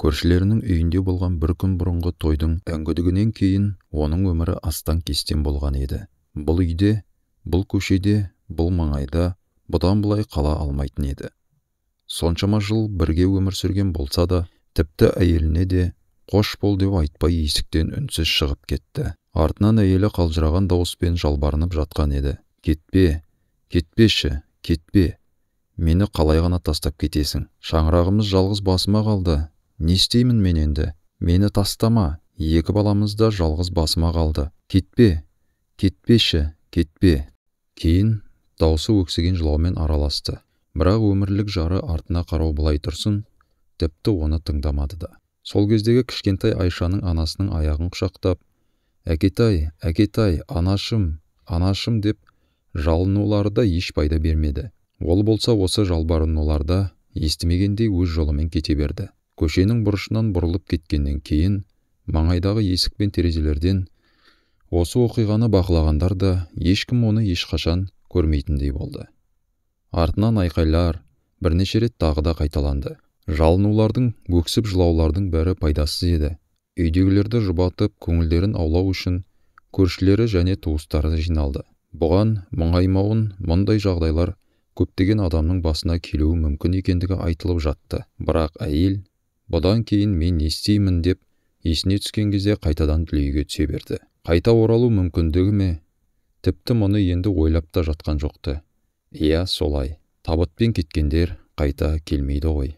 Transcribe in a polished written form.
Көршілерінің үйінде болған бір күн бұрынғы тойдың әңгүдігінен кейін оның өмірі астан-кестен болған еді. Бұл үйде, бұл көшеде, бұл маңайда бұдан былай қала алмайтын еді. Соншама жыл бірге өмір сүрген болса да, тіпті әйеліне де қош бол деп айтпай есіктен үнсіз шығып кетті. Артынан әйелі қалжыраған дауыспен жалбарынып жатқан еді. Кетпе, кетпеші, кетпе. Мені қалай ғана тастап кетесің? Шаңырағымыз жалғыз басыма қалды. Не істеймін мен енді? Мені тастама. Екі баламыз да жалғыз басыма қалды. Кетпе, кетпеші, кетпе. Кейін даусы өксіген жылаумен араласты. Бірақ өмірлік жары артына қарау былай тұрсын, тіпті оны тыңдамады да. Сол кездегі кішкентай Айшаның анасының аяғын құшақтап, «Әкетай, әкетай, анашым, анашым» деп жалынулары да еш пайда бермеді. Ол болса осы жалбарынуларда естімегендей өз жолымен кете берді. Көшенің бұрышынан бұрылып кеткеннен кейін маңайдағы есік пен терезелерден осы оқиғаны бақылағандар да ешкім оны ешқашан көрмейтіндей болды. Артынан айқайлар бірнеше рет тағы да қайталанды. Жалынулардың, өксіп жылаулардың бәрі пайдасыз еді. Үйдегілерді жұбатып, көңілдерін аулау үшін көршілері және туыстары жиналды. Бұған мұңаймауын мұндай жағдайлар көптеген адамның басына келуі мүмкін екендігі айтылып жатты. Бірақ әйел, бұдан кейін мен не істеймін деп есіне түскен кезде қайтадан дүлейге түсе берді. Қайта оралу мүмкіндігі ме? Тіпті мұны енді ойлап та жатқан жоқты. Иә, солай. Табытпен кеткендер қайта келмейді ғой.